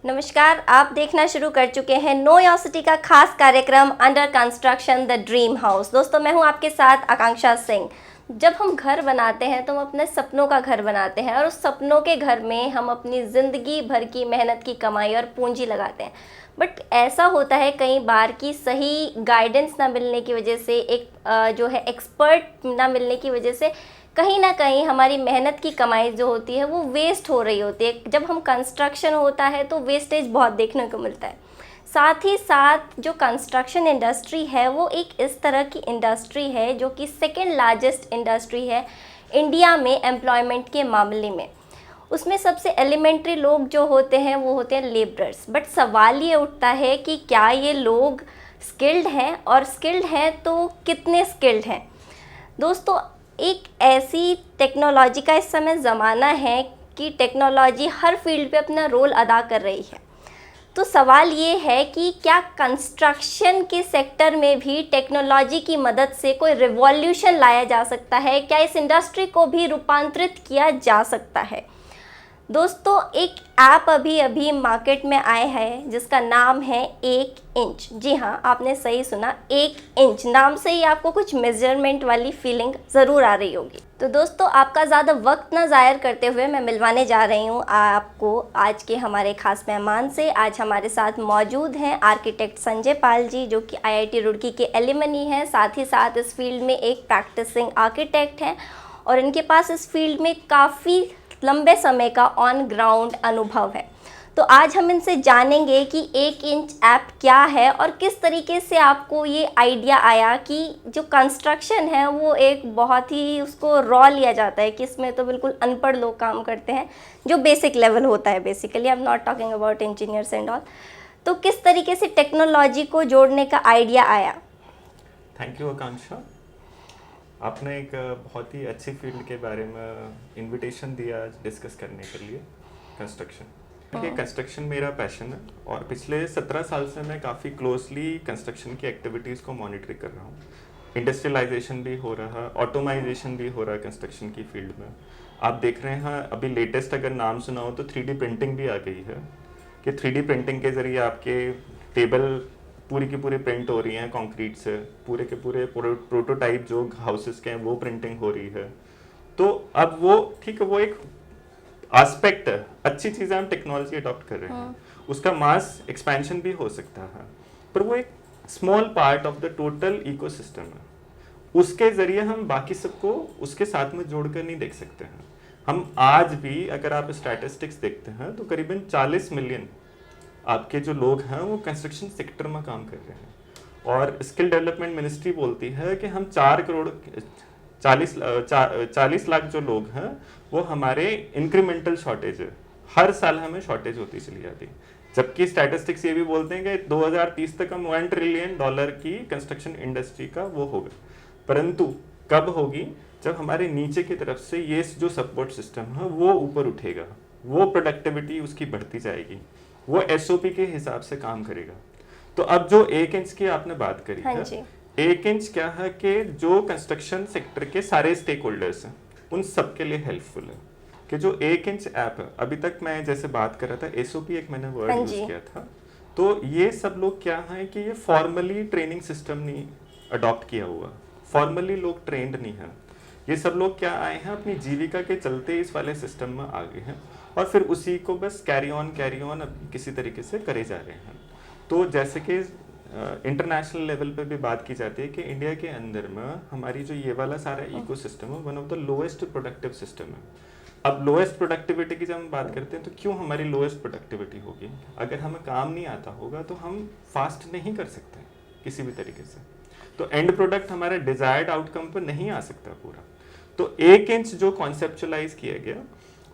नमस्कार, आप देखना शुरू कर चुके हैं नो योर सिटी का खास कार्यक्रम under construction the dream house. दोस्तों, मैं हूं आपके साथ आकांक्षा सिंह। जब हम घर बनाते हैं तो हम अपने सपनों का घर बनाते हैं और उस सपनों के घर में हम अपनी ज़िंदगी भर की मेहनत की कमाई और पूंजी लगाते हैं। बट ऐसा होता है कई बार कि सही गाइडेंस ना मिलने की वजह से, जो है एक्सपर्ट ना मिलने की वजह से कहीं ना कहीं हमारी मेहनत की कमाई जो होती है वो वेस्ट हो रही होती है। जब हम कंस्ट्रक्शन होता है तो वेस्टेज बहुत देखने को मिलता है। साथ ही साथ जो कंस्ट्रक्शन इंडस्ट्री है वो एक इस तरह की इंडस्ट्री है जो कि सेकेंड लार्जेस्ट इंडस्ट्री है इंडिया में एम्प्लॉयमेंट के मामले में। उसमें सबसे एलिमेंट्री लोग जो होते हैं वो होते हैं लेबरर्स। बट सवाल ये उठता है कि क्या ये लोग स्किल्ड हैं, और स्किल्ड हैं तो कितने स्किल्ड हैं। दोस्तों, एक ऐसी टेक्नोलॉजी का इस समय ज़माना है कि टेक्नोलॉजी हर फील्ड पे अपना रोल अदा कर रही है। तो सवाल ये है कि क्या कंस्ट्रक्शन के सेक्टर में भी टेक्नोलॉजी की मदद से कोई रिवॉल्यूशन लाया जा सकता है? क्या इस इंडस्ट्री को भी रूपांतरित किया जा सकता है? दोस्तों, एक ऐप अभी अभी मार्केट में आया है जिसका नाम है 1 इंच। जी हाँ, आपने सही सुना, 1 इंच। नाम से ही आपको कुछ मेजरमेंट वाली फीलिंग ज़रूर आ रही होगी। तो दोस्तों, आपका ज़्यादा वक्त ना ज़ायर करते हुए मैं मिलवाने जा रही हूँ आपको आज के हमारे खास मेहमान से। आज हमारे साथ मौजूद हैं आर्किटेक्ट संजय पाल जी, जो कि IIT रुड़की के एलिमनी हैं, साथ ही साथ इस फील्ड में एक प्रैक्टिसिंग आर्किटेक्ट हैं और इनके पास इस फील्ड में काफ़ी लंबे समय का ऑन ग्राउंड अनुभव है। तो आज हम इनसे जानेंगे कि 1 इंच ऐप क्या है और किस तरीके से आपको ये आइडिया आया कि जो कंस्ट्रक्शन है वो एक बहुत ही उसको रॉ लिया जाता है कि इसमें तो बिल्कुल अनपढ़ लोग काम करते हैं, जो बेसिक लेवल होता है। Basically I am not talking about engineers and all. तो किस तरीके से टेक्नोलॉजी को जोड़ने का आइडिया आया? थैंक यू आकांक्षा, आपने एक बहुत ही अच्छी फील्ड के बारे में इनविटेशन दिया आज डिस्कस करने के लिए, कंस्ट्रक्शन। देखिए, कंस्ट्रक्शन मेरा पैशन है और पिछले 17 साल से मैं काफ़ी क्लोजली कंस्ट्रक्शन की एक्टिविटीज़ को मॉनिटर कर रहा हूँ। इंडस्ट्रियलाइजेशन भी हो रहा है, ऑटोमाइजेशन भी हो रहा है कंस्ट्रक्शन की फील्ड में। आप देख रहे हैं अभी लेटेस्ट अगर नाम सुना हो तो 3D प्रिंटिंग भी आ गई है कि 3D प्रिंटिंग के ज़रिए आपके टेबल पूरी की पूरी प्रिंट हो रही हैं कंक्रीट से, पूरे के पूरे प्रोटोटाइप जो हाउसेस के हैं वो प्रिंटिंग हो रही है। तो अब वो ठीक है, वो एक एस्पेक्ट है, अच्छी चीज़ें हम टेक्नोलॉजी अडॉप्ट कर रहे हैं, उसका मास एक्सपेंशन भी हो सकता है, पर वो एक small part of the total ecosystem है। उसके ज़रिए हम बाकी सबको उसके साथ में जोड़कर नहीं देख सकते हैं। हम आज भी अगर आप स्टैटिस्टिक्स देखते हैं तो करीबन 40 मिलियन आपके जो लोग हैं वो कंस्ट्रक्शन सेक्टर में काम कर रहे हैं और स्किल डेवलपमेंट मिनिस्ट्री बोलती है कि हम 40 लाख जो लोग हैं वो हमारे इंक्रीमेंटल शॉर्टेज है, हर साल हमें शॉर्टेज होती चली जाती है। जबकि स्टैटिस्टिक्स ये भी बोलते हैं कि 2030 तक हम $1 ट्रिलियन की कंस्ट्रक्शन इंडस्ट्री का वो होगा, परंतु कब होगी? जब हमारे नीचे की तरफ से ये जो सपोर्ट सिस्टम है वो ऊपर उठेगा, वो प्रोडक्टिविटी उसकी बढ़ती जाएगी, वो SOP के हिसाब से काम करेगा। तो अब जो 1 इंच की आपने बात करी है, 1 इंच क्या है कि जो कंस्ट्रक्शन सेक्टर के सारे स्टेक होल्डर्स हैं उन सबके लिए हेल्पफुल है कि जो 1 इंच ऐप है। अभी तक मैं जैसे बात कर रहा था, SOP एक मैंने वर्ड यूज किया था, तो ये सब लोग क्या है कि ये फॉर्मली ट्रेनिंग सिस्टम नहीं अडॉप्ट किया हुआ, फॉर्मली लोग ट्रेंड नहीं है। ये सब लोग क्या आए हैं, अपनी जीविका के चलते इस वाले सिस्टम में आ गए हैं और फिर उसी को बस कैरी ऑन किसी तरीके से करे जा रहे हैं। तो जैसे कि इंटरनेशनल लेवल पे भी बात की जाती है कि इंडिया के अंदर में हमारी जो ये वाला सारा इकोसिस्टम है one of the lowest productive system है। अब लोएस्ट प्रोडक्टिविटी की जब हम बात करते हैं तो क्यों हमारी लोएस्ट प्रोडक्टिविटी होगी? अगर हमें काम नहीं आता होगा तो हम फास्ट नहीं कर सकते किसी भी तरीके से, तो एंड प्रोडक्ट हमारे डिजायर्ड आउटकम पर नहीं आ सकता पूरा। तो 1 इंच जो कॉन्सेप्चुलाइज किया गया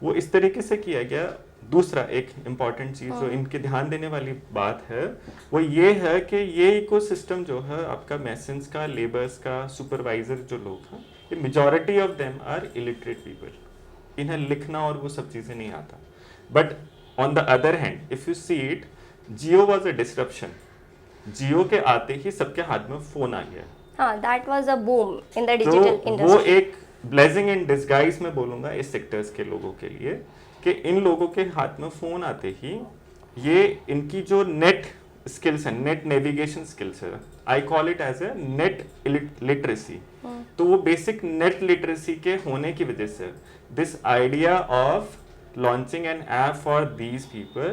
वो इस तरीके से किया गया। दूसरा एक इम्पॉर्टेंट चीज जो इनके ध्यान देने वाली बात है वो ये है कि ये इकोसिस्टम जो है आपका मेसन्स का, लेबर्स का, सुपरवाइजर जो लोग हैं, ये majority of them are illiterate people, इन्हें लिखना और वो सब चीजें नहीं आता। But on the other hand if you see it, Jio was a disruption. Jio के आते ही सबके हाथ में फोन आ गया। हाँ, that was a boom in the digital industry. वो एक ब्लेसिंग इन डिस्गाइज में बोलूंगा इस सेक्टर्स के लोगों के लिए कि इन लोगों के हाथ में फोन आते ही ये इनकी जो नेट स्किल्स है, नेट नेविगेशन स्किल्स है, I call it as a net literacy. तो वो बेसिक नेट लिटरेसी के होने की वजह से this idea of launching N app for these people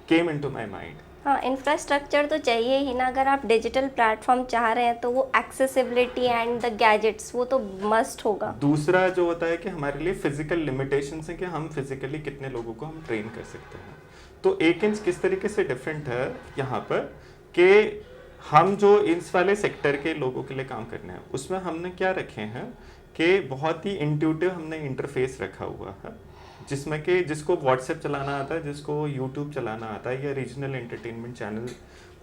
came into my mind. हाँ, इंफ्रास्ट्रक्चर तो चाहिए ही ना। अगर आप डिजिटल प्लेटफॉर्म चाह रहे हैं तो वो एक्सेसिबिलिटी एंड द गैजेट्स वो तो मस्ट होगा। दूसरा जो होता है कि हमारे लिए फिजिकल लिमिटेशंस हैं कि हम फिजिकली कितने लोगों को हम ट्रेन कर सकते हैं। तो 1 इंच किस तरीके से डिफरेंट है यहाँ पर कि हम जो इस वाले सेक्टर के लोगों के लिए काम करने हैं उसमें हमने क्या रखे हैं कि बहुत ही इंट्यूटिव हमने इंटरफेस रखा हुआ है, जिसमें कि जिसको व्हाट्सएप चलाना आता है, जिसको यूट्यूब चलाना आता है या रीजनल एंटरटेनमेंट चैनल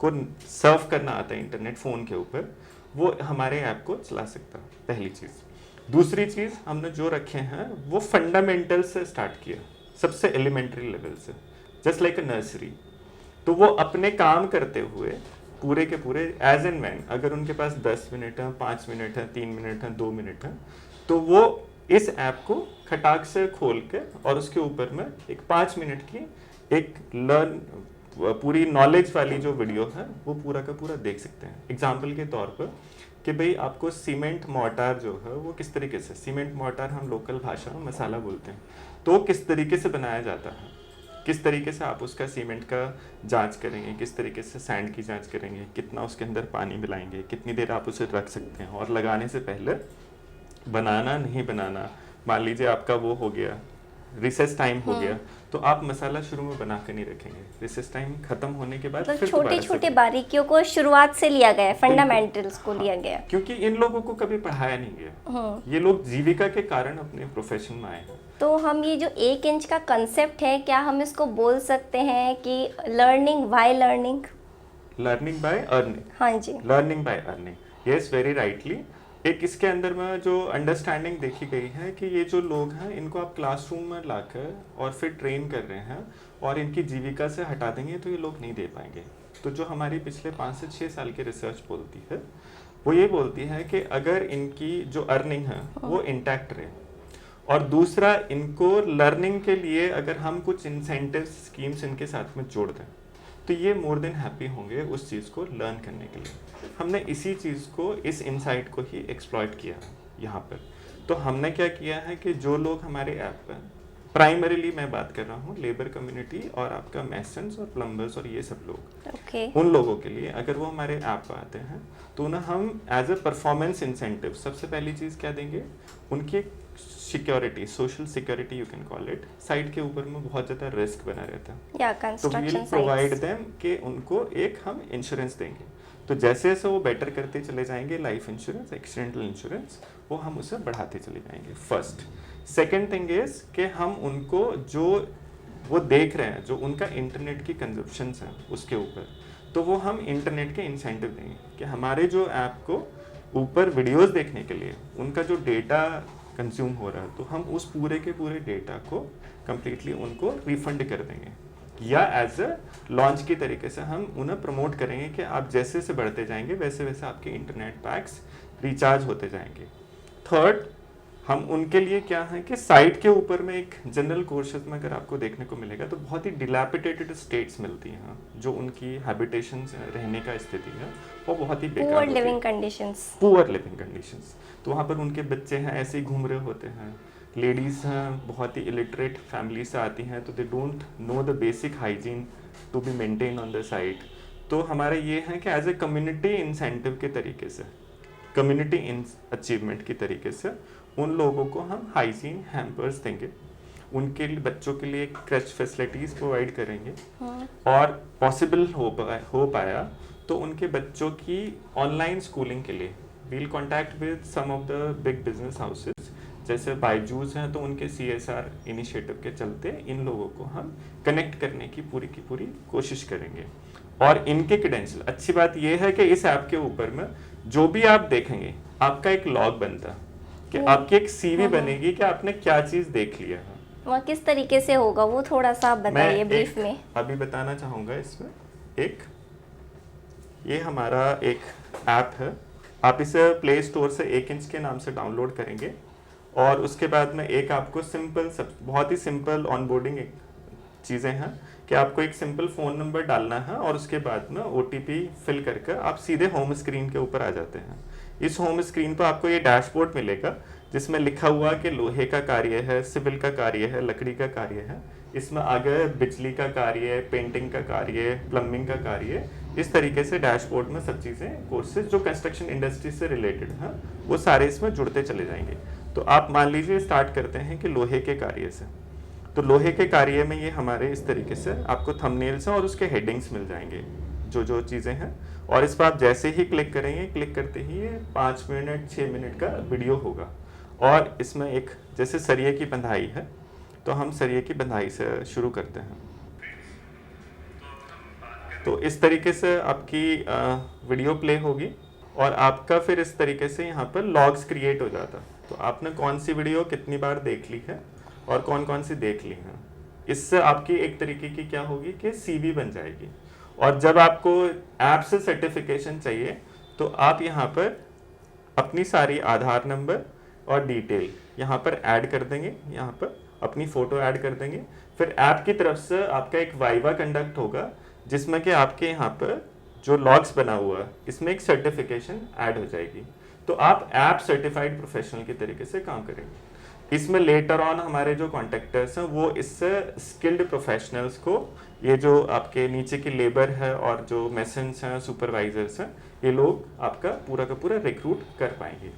को सर्व करना आता है इंटरनेट फ़ोन के ऊपर, वो हमारे ऐप को चला सकता है। पहली चीज़। दूसरी चीज़ हमने जो रखे हैं वो फंडामेंटल से स्टार्ट किया, सबसे एलिमेंट्री लेवल से, जस्ट लाइक अ नर्सरी। तो वो अपने काम करते हुए पूरे के पूरे एज एंड व्हेन, अगर उनके पास 10 मिनट है, 5 मिनट है, 3 मिनट है, 2 मिनट है, तो वो इस ऐप को खटाक से खोल के और उसके ऊपर में एक 5 मिनट की एक लर्न पूरी नॉलेज वाली जो वीडियो है वो पूरा का पूरा देख सकते हैं। एग्जाम्पल के तौर पर कि भाई आपको सीमेंट मोर्टार जो है वो किस तरीके से, सीमेंट मोर्टार हम लोकल भाषा में मसाला बोलते हैं, तो किस तरीके से बनाया जाता है, किस तरीके से आप उसका सीमेंट का जांच करेंगे, किस तरीके से सैंड की जांच करेंगे, कितना उसके अंदर पानी मिलाएंगे, कितनी देर आप उसे रख सकते हैं, और लगाने से पहले बनाना नहीं बनाना, मान लीजिए आपका वो हो गया रिसेस टाइम हो गया, तो आप मसाला शुरू में बना कर नहीं रखेंगे, रिसेस टाइम खत्म होने के बाद फिर छोटे छोटे बारीकियों को शुरुआत से लिया गया, फंडामेंटल्स को लिया गया, क्योंकि इन लोगों को कभी पढ़ाया नहीं गया। ये लोग जीविका के कारण अपने प्रोफेशन में आए हैं। तो हम ये जो 1 इंच का कंसेप्ट है, क्या हम इसको बोल सकते हैं कि learning by learning? Learning by earning. हाँ जी, learning by earning, yes, very rightly. एक इसके अंदर में जो अंडरस्टैंडिंग देखी गई है कि ये जो लोग हैं इनको आप क्लासरूम में लाकर और फिर ट्रेन कर रहे हैं और इनकी जीविका से हटा देंगे तो ये लोग नहीं दे पाएंगे। तो जो हमारी पिछले 5 से 6 साल की रिसर्च बोलती है वो ये बोलती है कि अगर इनकी जो अर्निंग है वो इंटैक्ट रहे, और दूसरा इनको लर्निंग के लिए अगर हम कुछ इंसेंटिव स्कीम्स इनके साथ में जोड़ दें तो ये मोर देन हैप्पी होंगे उस चीज़ को लर्न करने के लिए। हमने इसी चीज़ को, इस इनसाइट को ही एक्सप्लॉइट किया है यहाँ पर। तो हमने क्या किया है कि जो लोग हमारे ऐप पर, प्राइमरीली मैं बात कर रहा हूँ लेबर कम्युनिटी और आपका मैसन्स और प्लम्बर्स और ये सब लोग, उन लोगों के लिए अगर वो हमारे ऐप पर आते हैं तो उन्हें हम एज ए परफॉर्मेंस इंसेंटिव सबसे पहली चीज़ क्या देंगे, उनकी security, social security you can call it. Site के ऊपर में बहुत ज़्यादा रिस्क बना रहता है, तो वी विल प्रोवाइड देम कि उनको एक हम इंश्योरेंस देंगे। तो जैसे जैसे वो बेटर करते चले जाएंगे, लाइफ इंश्योरेंस, एक्सीडेंटल इंश्योरेंस, वो हम उसे बढ़ाते चले जाएंगे। फर्स्ट। सेकेंड थिंग इज कि हम उनको जो वो देख रहे हैं, जो उनका इंटरनेट की कंजप्शंस हैं उसके ऊपर, तो वो हम इंटरनेट के इंसेंटिव देंगे कि हमारे जो ऐप को ऊपर वीडियोस देखने के लिए उनका जो डेटा कंज्यूम हो रहा है तो हम उस पूरे के पूरे डेटा को कम्प्लीटली उनको रिफंड कर देंगे, या एज अ लॉन्च की तरीके से हम उन्हें प्रमोट करेंगे कि आप जैसे जैसे बढ़ते जाएंगे वैसे वैसे आपके इंटरनेट पैक्स रिचार्ज होते जाएंगे। थर्ड, हम उनके लिए क्या है कि साइट के ऊपर में एक जनरल कोर्सेज में अगर आपको देखने को मिलेगा तो बहुत ही डिलैपिडेटेड स्टेट्स मिलती हैं, जो उनकी हैबिटेशन रहने का स्थिति है वो बहुत ही बेकार, पुअर लिविंग कंडीशंस। तो वहाँ पर उनके बच्चे हैं ऐसे ही घूम रहे होते हैं, लेडीज़ हैं बहुत ही इलिटरेट फैमिली से आती हैं, तो they don't know the basic hygiene to be maintain on the site. तो हमारा ये है कि एज ए कम्युनिटी इंसेंटिव के तरीके से, कम्युनिटी अचीवमेंट की तरीके से उन लोगों को हम हाइजीन हैम्पर्स देंगे, उनके लिए बच्चों के लिए क्रच फैसिलिटीज़ प्रोवाइड करेंगे, और पॉसिबल हो पाया तो उनके बच्चों की ऑनलाइन स्कूलिंग के लिए we'll contact with some of the big business houses, जैसे बायजूस हैं तो उनके CSR इनिशिएटिव के चलते इन लोगों को हम कनेक्ट करने की पूरी कोशिश करेंगे। और इनके क्रेडेंशियल, अच्छी बात यह है कि इस ऐप के ऊपर में जो भी आप देखेंगे आपका एक लॉग बनता है कि आपकी एक CV बनेगी कि आपने क्या चीज़ देख लिया है, वह किस तरीके से होगा वो थोड़ा सा आप बताइए ब्रीफ में। अभी बताना चाहूँगा इसमें। एक ये हमारा एक ऐप है, आप इसे प्ले स्टोर से 1 इंच के नाम से डाउनलोड करेंगे, और उसके बाद में एक आपको सिंपल, बहुत ही सिंपल ऑनबोर्डिंग चीज़ें हैं। कि आपको एक सिंपल फ़ोन नंबर डालना है और उसके बाद में OTP फिल करके आप सीधे होम स्क्रीन के ऊपर आ जाते हैं। इस होम स्क्रीन पर आपको ये डैशबोर्ड मिलेगा जिसमें लिखा हुआ कि लोहे का कार्य है, सिविल का कार्य है, लकड़ी का कार्य है। इसमें आगे बिजली का कार्य है, पेंटिंग का कार्य है, प्लम्बिंग का कार्य है। इस तरीके से डैशबोर्ड में सब चीज़ें, कोर्सेज जो कंस्ट्रक्शन इंडस्ट्री से रिलेटेड हैं वो सारे इसमें जुड़ते चले जाएंगे। तो आप मान लीजिए स्टार्ट करते हैं कि लोहे के कार्य से, तो लोहे के कार्य में ये हमारे इस तरीके से आपको थंबनेल्स और उसके हेडिंग्स मिल जाएंगे जो जो चीज़ें हैं। और इस पर आप जैसे ही क्लिक करेंगे, क्लिक करते ही ये 5 मिनट 6 मिनट का वीडियो होगा। और इसमें एक जैसे सरिये की बंधाई है, तो हम सरिये की बंधाई से शुरू करते हैं। तो इस तरीके से आपकी वीडियो प्ले होगी और आपका फिर इस तरीके से यहाँ पर लॉग्स क्रिएट हो जाता। तो आपने कौन सी वीडियो कितनी बार देख ली है और कौन कौन सी देख ली है, इससे आपकी एक तरीके की क्या होगी कि CV बन जाएगी। और जब आपको ऐप से सर्टिफिकेशन चाहिए तो आप यहाँ पर अपनी सारी आधार नंबर और डिटेल यहाँ पर ऐड कर देंगे, यहाँ पर अपनी फ़ोटो ऐड कर देंगे। फिर ऐप की तरफ से आपका एक वाइवा कंडक्ट होगा जिसमें कि आपके यहाँ पर जो लॉग्स बना हुआ है इसमें एक सर्टिफिकेशन ऐड हो जाएगी। तो आप ऐप सर्टिफाइड प्रोफेशनल के तरीके से काम करेंगे। इसमें लेटर ऑन हमारे जो कॉन्ट्रैक्टर्स हैं वो इससे स्किल्ड प्रोफेशनल्स को, ये जो आपके नीचे की लेबर है और जो मेसन्स हैं, सुपरवाइजर्स हैं, ये लोग आपका पूरा का पूरा रिक्रूट कर पाएंगे।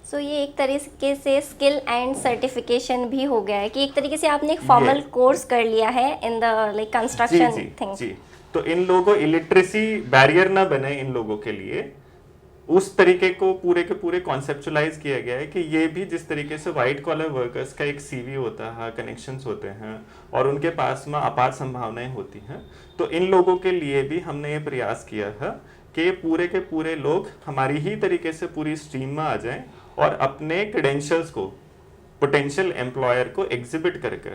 सो ये एक तरीके से स्किल एंड सर्टिफिकेशन भी हो गया है कि एक तरीके से आपने एक फॉर्मल कोर्स कर लिया है in the like construction thing. जी, तो इन लोगों को इलिटरेसी बैरियर ना बने, इन लोगों के लिए उस तरीके को पूरे के पूरे कॉन्सेप्चुलाइज किया गया है कि ये भी जिस तरीके से वाइट कॉलर वर्कर्स का एक CV होता है, कनेक्शंस होते हैं और उनके पास में अपार संभावनाएं होती हैं, तो इन लोगों के लिए भी हमने ये प्रयास किया है कि पूरे के पूरे लोग हमारी ही तरीके से पूरी स्ट्रीम में आ जाएं और अपने क्रेडेंशियल्स को पोटेंशियल एम्प्लॉयर को एग्जिबिट करके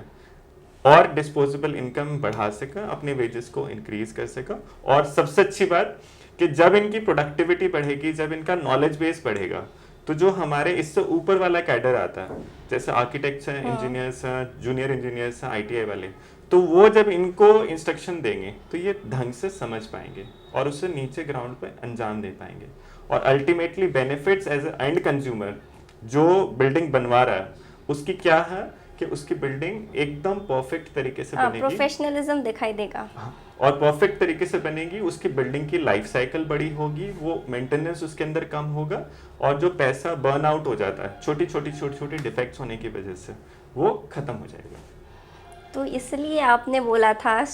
और डिस्पोजेबल इनकम बढ़ा सकें, अपने वेजेस को इंक्रीज कर सकें। और सबसे अच्छी बात कि जब इनकी प्रोडक्टिविटी बढ़ेगी, जब इनका नॉलेज बेस बढ़ेगा, तो जो हमारे इससे ऊपर वाला कैडर आता है, जैसे आर्किटेक्ट्स हैं, इंजीनियर्स हैं, जूनियर इंजीनियर्स हैं, ITI वाले, तो वो जब इनको इंस्ट्रक्शन देंगे तो ये ढंग से समझ पाएंगे और उसे नीचे ग्राउंड पे अंजाम दे पाएंगे। और ultimately benefits as end consumer जो बिल्डिंग बनवा रहा है उसकी क्या है कि उसकी बिल्डिंग एकदम परफेक्ट तरीके से बनेगी, प्रोफेशनलिज्म दिखाई देगा और परफेक्ट तरीके से बनेगी। उसकी बिल्डिंग की लाइफ साइकिल बड़ी होगी, वो मेंटेनेंस उसके अंदर कम होगा और जो पैसा बर्न आउट हो जाता है छोटी छोटी डिफेक्ट्स होने की वजह से, वो खत्म हो जाएगा। तो इसलिए आपने बोला था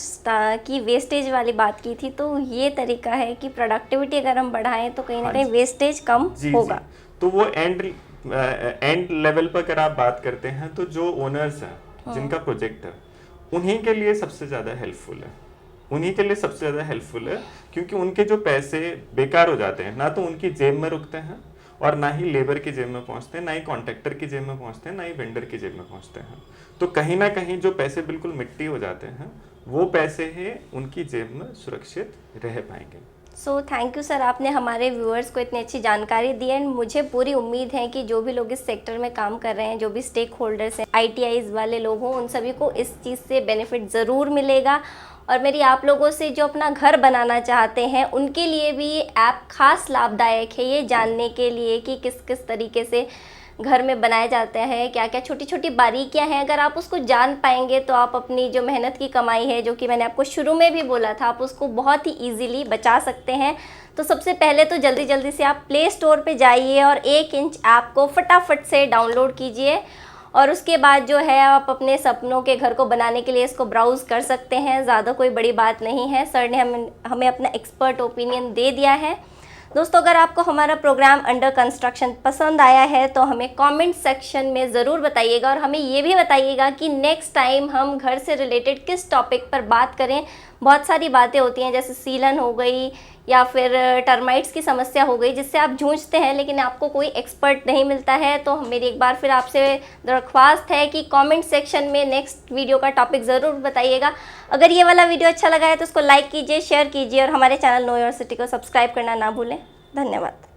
कि वेस्टेज वाली बात की थी, तो ये तरीका है कि प्रोडक्टिविटी अगर हम बढ़ाएं तो कहीं ना कहीं वेस्टेज कम होगा। तो वो एंड लेवल पर अगर आप बात करते हैं तो जो ओनर्स हैं जिनका प्रोजेक्ट है उन्हीं के लिए सबसे ज़्यादा हेल्पफुल है, उन्हीं के लिए सबसे ज़्यादा हेल्पफुल है, क्योंकि उनके जो पैसे बेकार हो जाते हैं, ना तो उनकी जेब में रुकते हैं और ना ही लेबर की जेब में पहुंचते हैं, ना ही कॉन्ट्रैक्टर की जेब में पहुंचते हैं, ना ही वेंडर की जेब में पहुंचते हैं। तो कहीं ना कहीं जो पैसे बिल्कुल मिट्टी हो जाते हैं वो पैसे ही उनकी जेब में सुरक्षित रह पाएंगे। सो थैंक यू सर, आपने हमारे व्यूअर्स को इतनी अच्छी जानकारी दी एंड मुझे पूरी उम्मीद है कि जो भी लोग इस सेक्टर में काम कर रहे हैं, जो भी स्टेक होल्डर्स हैं, ITIs वाले लोग हों, उन सभी को इस चीज़ से बेनिफिट ज़रूर मिलेगा। और मेरी आप लोगों से जो अपना घर बनाना चाहते हैं उनके लिए भी ये ऐप खास लाभदायक है, ये जानने के लिए कि किस किस तरीके से घर में बनाए जाते हैं, क्या क्या छोटी छोटी बारीकियां हैं। अगर आप उसको जान पाएंगे तो आप अपनी जो मेहनत की कमाई है, जो कि मैंने आपको शुरू में भी बोला था, आप उसको बहुत ही इजीली बचा सकते हैं। तो सबसे पहले तो जल्दी जल्दी से आप प्ले स्टोर पे जाइए और 1 इंच ऐप को फटाफट से डाउनलोड कीजिए और उसके बाद जो है आप अपने सपनों के घर को बनाने के लिए इसको ब्राउज़ कर सकते हैं। ज़्यादा कोई बड़ी बात नहीं है, सर ने हमें अपना एक्सपर्ट ओपिनियन दे दिया है। दोस्तों, अगर आपको हमारा प्रोग्राम अंडर कंस्ट्रक्शन पसंद आया है तो हमें कमेंट सेक्शन में ज़रूर बताइएगा और हमें ये भी बताइएगा कि नेक्स्ट टाइम हम घर से रिलेटेड किस टॉपिक पर बात करें। बहुत सारी बातें होती हैं, जैसे सीलन हो गई या फिर टर्माइट्स की समस्या हो गई, जिससे आप जूझते हैं लेकिन आपको कोई एक्सपर्ट नहीं मिलता है। तो मेरी एक बार फिर आपसे दरख्वास्त है कि कमेंट सेक्शन में नेक्स्ट वीडियो का टॉपिक ज़रूर बताइएगा। अगर ये वाला वीडियो अच्छा लगा है तो उसको लाइक कीजिए, शेयर कीजिए और हमारे चैनल नो योर सिटी को सब्सक्राइब करना ना भूलें। धन्यवाद।